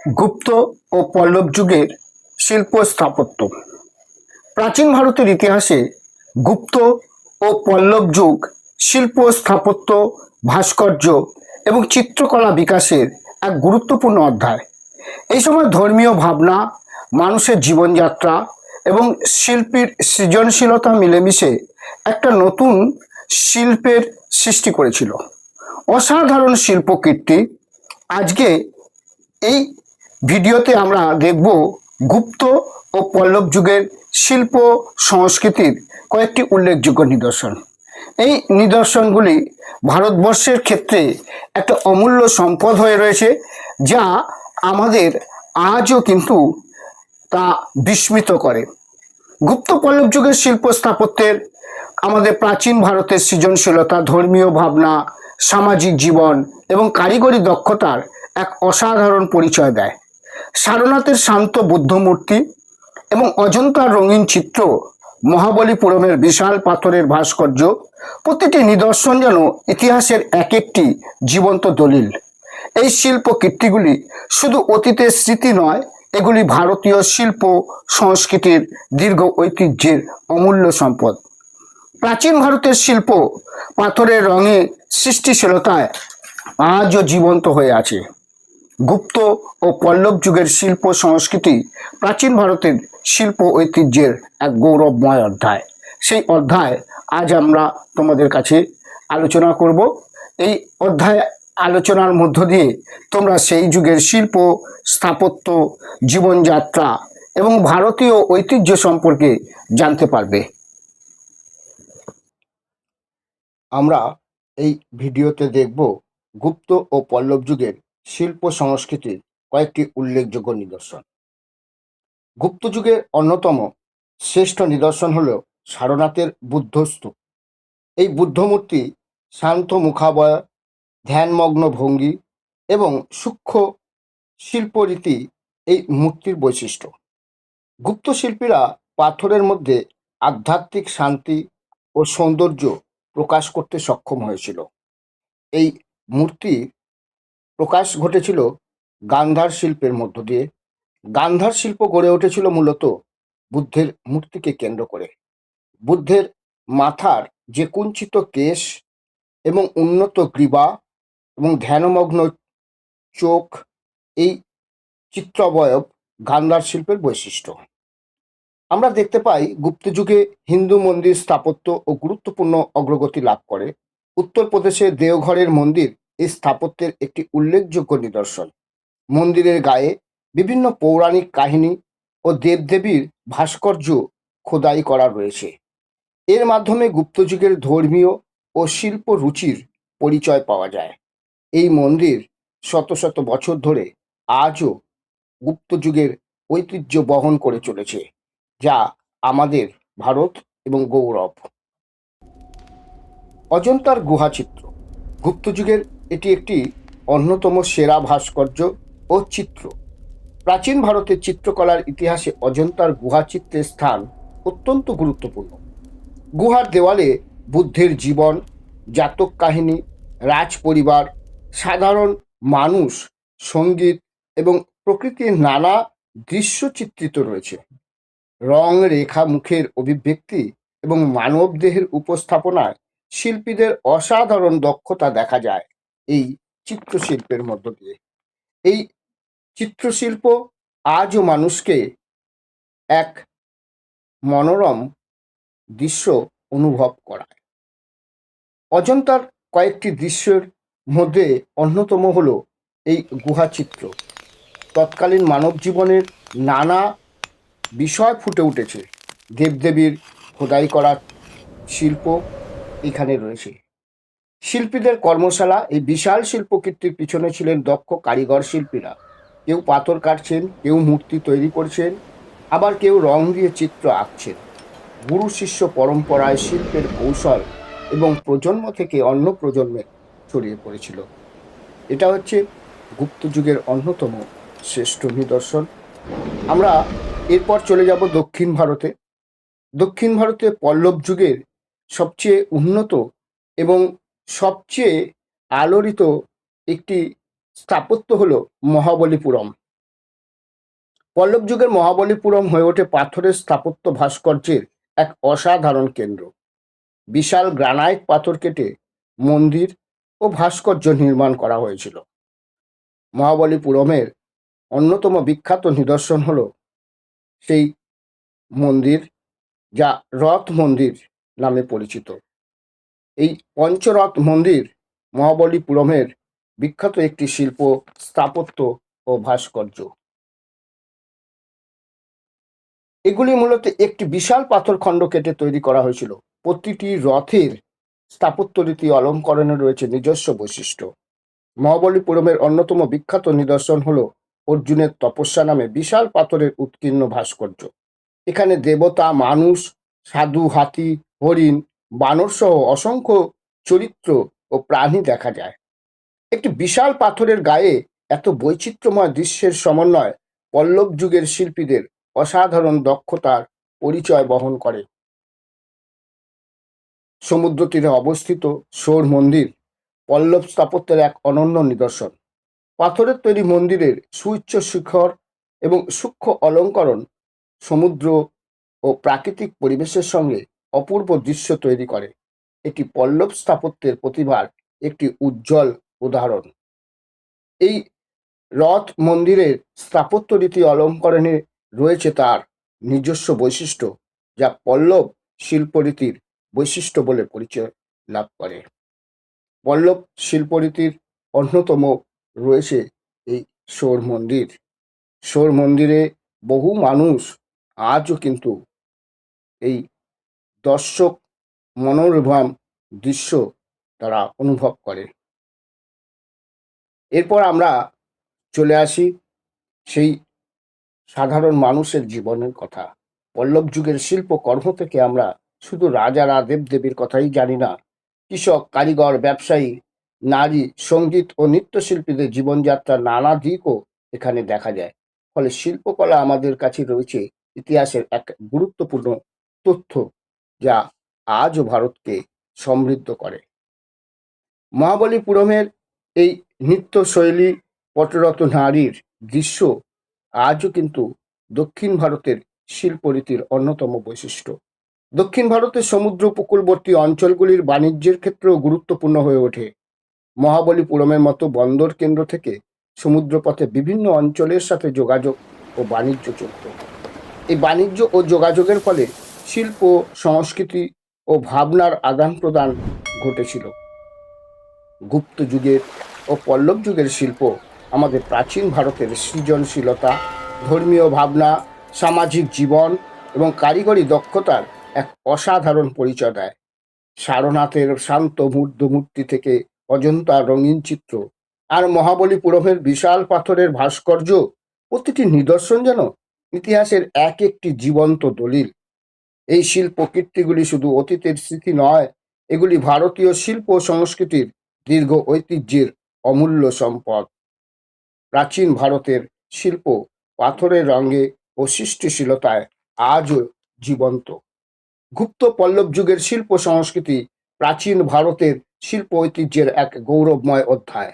গুপ্ত ও পল্লব যুগের শিল্প স্থাপত্য। প্রাচীন ভারতের ইতিহাসে গুপ্ত ও পল্লব যুগ শিল্প স্থাপত্য, ভাস্কর্য এবং চিত্রকলা বিকাশের এক গুরুত্বপূর্ণ অধ্যায়। এই সময় ধর্মীয় ভাবনা, মানুষের জীবনযাত্রা এবং শিল্পীর সৃজনশীলতা মিলেমিশে একটা নতুন শিল্পের সৃষ্টি করেছিল। অসাধারণ শিল্পকীর্তি। আজকে এই ভিডিওতে আমরা দেখব গুপ্ত ও পল্লব যুগের শিল্প সংস্কৃতির কয়েকটি উল্লেখযোগ্য নিদর্শন। এই নিদর্শনগুলি ভারতবর্ষের ক্ষেত্রে একটা অমূল্য সম্পদ হয়ে রয়েছে, যা আমাদের আজও কিন্তু তা বিস্মিত করে। গুপ্ত পল্লব যুগের শিল্প স্থাপত্যের আমাদের প্রাচীন ভারতের সৃজনশীলতা, ধর্মীয় ভাবনা, সামাজিক জীবন এবং কারিগরি দক্ষতার এক অসাধারণ পরিচয় দেয়। সারনাথের শান্ত বুদ্ধ মূর্তি এবং অজন্তার রঙিন চিত্র, মহাবলীপুরমের বিশাল পাথরের ভাস্কর্য, প্রতিটি নিদর্শন যেন ইতিহাসের এক একটি জীবন্ত দলিল। এই শিল্প কীর্তিগুলি শুধু অতীতের স্মৃতি নয়, এগুলি ভারতীয় শিল্প সংস্কৃতির দীর্ঘ ঐতিহ্যের অমূল্য সম্পদ। প্রাচীন ভারতের শিল্প পাথরের রঙে সৃষ্টিশীলতায় আজও জীবন্ত হয়ে আছে। গুপ্ত ও পল্লব যুগের শিল্প সংস্কৃতি প্রাচীন ভারতের শিল্প ঐতিহ্যের এক গৌরবময় অধ্যায়। সেই অধ্যায় আজ আমরা তোমাদের কাছে আলোচনা করব। এই অধ্যায় আলোচনার মধ্য দিয়ে তোমরা সেই যুগের শিল্প, স্থাপত্য, জীবনযাত্রা এবং ভারতীয় ঐতিহ্য সম্পর্কে জানতে পারবে। আমরা এই ভিডিওতে দেখব গুপ্ত ও পল্লব যুগের শিল্প সংস্কৃতির কয়েকটি উল্লেখযোগ্য নিদর্শন। গুপ্ত যুগের অন্যতম শ্রেষ্ঠ নিদর্শন হল সারনাথের বুদ্ধস্তূপ। এই বুদ্ধমূর্তি শান্ত মুখাবয়, ধ্যানমগ্ন ভঙ্গি এবং সূক্ষ্ম শিল্পরীতি এই মূর্তির বৈশিষ্ট্য। গুপ্ত শিল্পীরা পাথরের মধ্যে আধ্যাত্মিক শান্তি ও সৌন্দর্য প্রকাশ করতে সক্ষম হয়েছিল। এই মূর্তির প্রকাশ ঘটেছিল গান্ধার শিল্পের মধ্য দিয়ে। গান্ধার শিল্প গড়ে উঠেছিল মূলত বুদ্ধের মূর্তিকে কেন্দ্র করে। বুদ্ধের মাথার যে কুঞ্চিত কেশ এবং উন্নত গ্রীবা এবং ধ্যানমগ্ন চোখ, এই চিত্রাবয়ব গান্ধার শিল্পের বৈশিষ্ট্য। আমরা দেখতে পাই গুপ্ত যুগে হিন্দু মন্দির স্থাপত্য ও গুরুত্বপূর্ণ অগ্রগতি লাভ করে। উত্তরপ্রদেশের দেওঘরের মন্দির এই স্থাপত্যের একটি উল্লেখযোগ্য নিদর্শন। মন্দিরের গায়ে বিভিন্ন পৌরাণিক কাহিনী ও দেবদেবীর ভাস্কর্য খোদাই করা রয়েছে। এর মাধ্যমে গুপ্ত যুগের ধর্মীয় ও শিল্প রুচির পরিচয় পাওয়া যায়। এই মন্দির শত শত বছর ধরে আজও গুপ্ত যুগের ঐতিহ্য বহন করে চলেছে, যা আমাদের ভারত এবং গৌরব। অজন্তার গুহাচিত্র। গুপ্ত যুগের এটি একটি অন্যতম সেরা ভাস্কর্য ও চিত্র। প্রাচীন ভারতের চিত্রকলার ইতিহাসে অজন্তার গুহাচিত্রের স্থান অত্যন্ত গুরুত্বপূর্ণ। গুহার দেওয়ালে বুদ্ধের জীবন, জাতক কাহিনী, রাজ পরিবার, সাধারণ মানুষ, সঙ্গীত এবং প্রকৃতির নানা দৃশ্য চিত্রিত রয়েছে। রং, রেখা, মুখের অভিব্যক্তি এবং মানব দেহের উপস্থাপনায় শিল্পীদের অসাধারণ দক্ষতা দেখা যায় এই চিত্রশিল্পের মধ্য দিয়ে। এই চিত্রশিল্প আজও মানুষকে এক মনোরম দৃশ্য অনুভব করায়। অজন্তার কয়েকটি দৃশ্যের মধ্যে অন্যতম হল এই গুহাচিত্র। তৎকালীন মানব জীবনের নানা বিষয় ফুটে উঠেছে। দেবদেবীর খোদাই করা শিল্প এখানে রয়েছে। শিল্পীদের কর্মশালা। এই বিশাল শিল্পকীর্তির পিছনে ছিলেন দক্ষ কারিগর শিল্পীরা। কেউ পাথর কাটছেন, কেউ মূর্তি তৈরি করছেন, আবার কেউ রং দিয়ে চিত্র আঁকছেন। গুরু শিষ্য পরম্পরায় শিল্পের কৌশল এবং প্রজন্ম থেকে অন্য প্রজন্মে ছড়িয়ে পড়েছিল। এটা হচ্ছে গুপ্ত যুগের অন্যতম শ্রেষ্ঠ নিদর্শন। আমরা এরপর চলে যাব দক্ষিণ ভারতে। দক্ষিণ ভারতে পল্লব যুগের সবচেয়ে উন্নত এবং সবচেয়ে আলোড়িত একটি স্থাপত্য হল মহাবলীপুরম। পল্লব যুগের মহাবলীপুরম হয়ে ওঠে পাথরের স্থাপত্য ভাস্কর্যের এক অসাধারণ কেন্দ্র। বিশাল গ্রানাইট পাথর কেটে মন্দির ও ভাস্কর্য নির্মাণ করা হয়েছিল। মহাবলীপুরমের অন্যতম বিখ্যাত নিদর্শন হল সেই মন্দির, যা রথ মন্দির নামে পরিচিত। এই পঞ্চরথ মন্দির মহাবলীপুরমের বিখ্যাত একটি শিল্প, স্থাপত্য ও ভাস্কর্য। এগুলি মূলত একটি বিশাল পাথর খণ্ড কেটে তৈরি করা হয়েছিল। প্রতিটি রথের স্থাপত্য রীতি অলঙ্করণে রয়েছে নিজস্ব বৈশিষ্ট্য। মহাবলীপুরমের অন্যতম বিখ্যাত নিদর্শন হল অর্জুনের তপস্যা নামে বিশাল পাথরের উৎকীর্ণ ভাস্কর্য। এখানে দেবতা, মানুষ, সাধু, হাতি, হরিণ, বানর সহ অসংখ্য চরিত্র ও প্রাণী দেখা যায়। একটি বিশাল পাথরের গায়ে এত বৈচিত্র্যময় দৃশ্যের সমন্বয় পল্লব যুগের শিল্পীদের অসাধারণ দক্ষতার পরিচয় বহন করে। সমুদ্র তীরে অবস্থিত শোর মন্দির পল্লব স্থাপত্যের এক অনন্য নিদর্শন। পাথরের তৈরি মন্দিরের সুউচ্চ শিখর এবং সূক্ষ্ম অলঙ্করণ সমুদ্র ও প্রাকৃতিক পরিবেশের সঙ্গে অপূর্ব দৃশ্য তৈরি করে। এটি পল্লব স্থাপত্যের প্রতিভার একটি উজ্জ্বল উদাহরণ। এই রথ মন্দিরের স্থাপত্য রীতি অলঙ্করণে রয়েছে তার নিজস্ব বৈশিষ্ট্য, যা পল্লব শিল্পরীতির বৈশিষ্ট্য বলে পরিচয় লাভ করে। পল্লব শিল্পরীতির অন্যতম রয়েছে এই শোর মন্দির। শোর মন্দিরে বহু মানুষ আজও কিন্তু এই দর্শক মনোরম দৃশ্য তারা অনুভব করে। এরপর আমরা চলে আসি সেই সাধারণ মানুষের জীবনের কথা। পল্লব যুগের শিল্পকর্ম থেকে আমরা শুধু রাজারা, দেবদেবীর কথাই জানি না, কৃষক, কারিগর, ব্যবসায়ী, নারী, সঙ্গীত ও নৃত্যশিল্পীদের জীবনযাত্রার নানা দিকও এখানে দেখা যায়। ফলে শিল্পকলা আমাদের কাছে রয়েছে ইতিহাসের এক গুরুত্বপূর্ণ তথ্য, যা আজও ভারতকে সমৃদ্ধ করে। মহাবলীপুরমের এই নৃত্যশৈলী, পটরত নারীর দৃশ্য আজও কিন্তু দক্ষিণ ভারতের শিল্পরীতির অন্যতম বৈশিষ্ট্য। দক্ষিণ ভারতের সমুদ্র উপকূলবর্তী অঞ্চলগুলির বাণিজ্যের ক্ষেত্রেও গুরুত্বপূর্ণ হয়ে ওঠে। মহাবলীপুরমের মতো বন্দর কেন্দ্র থেকে সমুদ্রপথে বিভিন্ন অঞ্চলের সাথে যোগাযোগ ও বাণিজ্য চলত। এই বাণিজ্য ও যোগাযোগের ফলে শিল্প, সংস্কৃতি ও ভাবনার আদান প্রদান ঘটেছিল। গুপ্ত যুগের ও পল্লব যুগের শিল্প আমাদের প্রাচীন ভারতের সৃজনশীলতা, ধর্মীয় ভাবনা, সামাজিক জীবন এবং কারিগরি দক্ষতার এক অসাধারণ পরিচয় দেয়। সারনাথের শান্ত মূর্তি থেকে অজন্তার রঙিন চিত্র আর মহাবলীপুরমের বিশাল পাথরের ভাস্কর্য, প্রতিটি নিদর্শন যেন ইতিহাসের এক একটি জীবন্ত দলিল। এই শিল্প কীর্তিগুলি শুধু অতীতের স্মৃতি নয়, এগুলি ভারতীয় শিল্প ও সংস্কৃতির দীর্ঘ ঐতিহ্যের অমূল্য সম্পদ। প্রাচীন ভারতের শিল্প পাথরের রঙে ও সৃষ্টিশীলতায় আজও জীবন্ত। গুপ্ত পল্লব যুগের শিল্প সংস্কৃতি প্রাচীন ভারতের শিল্প ঐতিহ্যের এক গৌরবময় অধ্যায়।